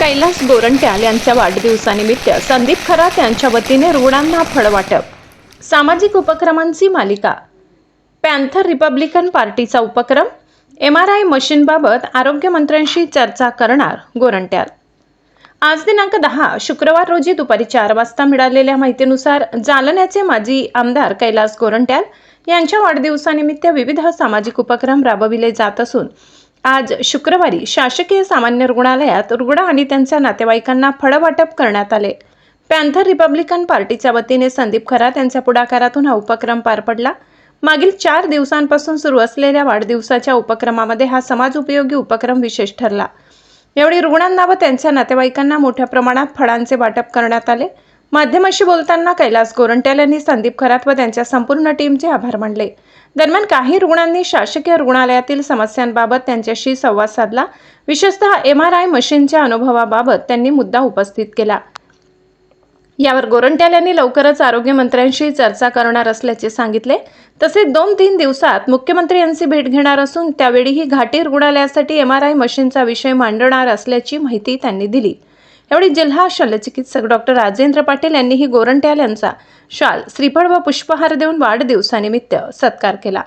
कैलास गोरंट्याल यांच्या वाढदिवसानिमित्त संदीप खरात यांच्या वतीने रुग्णांना फळवाटप, सामाजिक उपक्रमांची मालिका, पॅन्थर रिपब्लिकन पार्टीचा उपक्रम, MRI मशीनबाबत आरोग्यमंत्र्यांशी चर्चा करणार गोरंट्याल। आज दिनांक 10 शुक्रवार रोजी दुपारी 4 वाजता मिळालेल्या माहितीनुसार जालन्याचे माजी आमदार कैलास गोरंट्याल यांच्या वाढदिवसानिमित्त विविध सामाजिक उपक्रम राबविले जात असून आज शुक्रवारी शासकीय सामान्य रुग्णालयात रुग्ण आणि त्यांच्या नातेवाईकांना फळवाटप करण्यात आले। पॅन्थर रिपब्लिकन पार्टीच्या वतीने संदीप खरात यांच्या पुढाकारातून हा उपक्रम पार पडला। मागील 4 दिवसांपासून सुरू असलेल्या वाढदिवसाच्या उपक्रमामध्ये हा समाज उपयोगी उपक्रम विशेष ठरला। यावेळी रुग्णांना व त्यांच्या नातेवाईकांना मोठ्या प्रमाणात फळांचे वाटप करण्यात आले। माध्यमांशी बोलताना कैलास गोरंट्याल यांनी संदीप खरात व त्यांच्या संपूर्ण टीमचे आभार मानले। दरम्यान काही रुग्णांनी शासकीय रुग्णालयातील समस्यांबाबत त्यांच्याशी संवाद साधला। विशेषतः MRI मशीनच्या अनुभवाबाबत त्यांनी मुद्दा उपस्थित केला। यावर गोरंट्याल यांनी लवकरच आरोग्यमंत्र्यांशी चर्चा करणार असल्याचे सांगितले। तसेच 2-3 दिवसात मुख्यमंत्री यांची भेट घेणार असून त्यावेळीही घाटी रुग्णालयासाठी MRI मशीनचा विषय मांडणार असल्याची माहिती त्यांनी दिली। यावेळी जिल्हा शल्यचिकित्सक डॉक्टर राजेंद्र पाटील यांनीही गोरंट्याल यांचा शाल, श्रीफळ व पुष्पहार देऊन वाढदिवसानिमित्त सत्कार केला।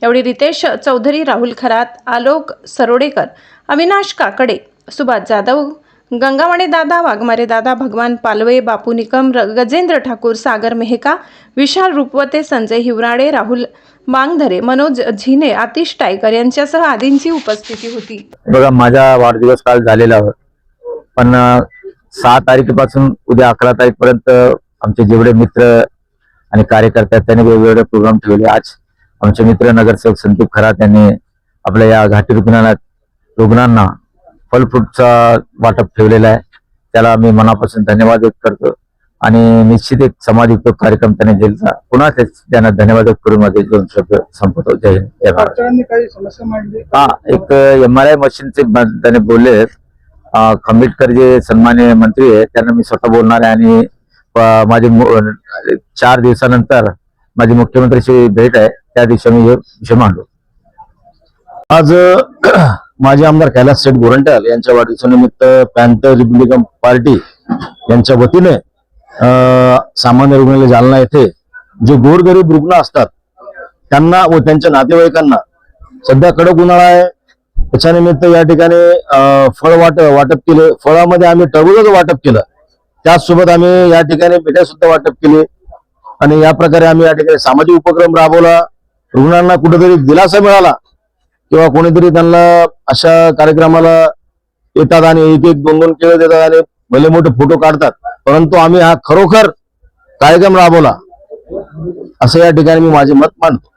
यावेळी रितेश चौधरी, राहुल खरात, आलोक सरोडेकर, अविनाश काकडे, सुभाष जाधव, गंगावाणे दादा, वाघमारे दादा, भगवान पालवे, बापू निकम, गजेंद्र ठाकूर, सागर मेहका, विशाल रूपवते, संजय हिवराडे, राहुल मांगधरे, मनोज झिने, आतिश टायकर यांच्यासह आदींची उपस्थिती होती। बघा, माझा वाढदिवस काल झालेला आहे, पण 6 तारखेपासून उद्या 11 तारखेपर्यंत आमचे जेवढे मित्र आणि कार्यकर्ते त्यांनी वेगवेगळे प्रोग्राम ठेवले। आज आमचे मित्र नगरसेवक संदीप खरात यांनी आपल्या या घाटी रुग्णांना फल फ्रूटचा वाटप ठेवलेला आहे। त्याला मी मनापासून धन्यवाद व्यक्त करतो आणि निश्चित एक समाज उपयोग कार्यक्रम त्यांनी दिला। पुन्हा त्यांना धन्यवाद व्यक्त करून माझे 2 शब्द संपवतो। जय हिंद। काही समस्या मांडली? एक MRI मशीनचे त्यांनी बोलले। खंबीटकर जे सन्माननीय मंत्री आहे त्यांना मी स्वतः बोलणार आहे आणि माझे 4 दिवसानंतर माझी मुख्यमंत्र्यांची भेट आहे, त्या दिवशी मी विषय मांडू। आज माजी आमदार कैलास शेठ गोरंट्याल यांच्या वाढदिवसानिमित्त पॅन्थर रिपब्लिकन पार्टी यांच्या वतीने सामान्य रुग्णालय जालना येथे जे गोरगरीब रुग्ण असतात त्यांना व त्यांच्या नातेवाईकांना, सध्या कडक उन्हाळा आहे, त्याच्या निमित्त या ठिकाणी फळ वाटप केले। फळामध्ये आम्ही टरबूजाचं वाटप केलं, त्याचसोबत आम्ही या ठिकाणी मिठाई सुद्धा वाटप केली आणि या प्रकारे आम्ही या ठिकाणी सामाजिक उपक्रम राबवला। रुग्णांना कुठेतरी दिलासा मिळाला किंवा कोणीतरी त्यांना अशा कार्यक्रमाला येतात आणि 1-1, 2-2 केळं देतात आणि भले मोठे फोटो काढतात, परंतु आम्ही हा खरोखर कार्यक्रम राबवला असं या ठिकाणी मी माझे मत मांडतो।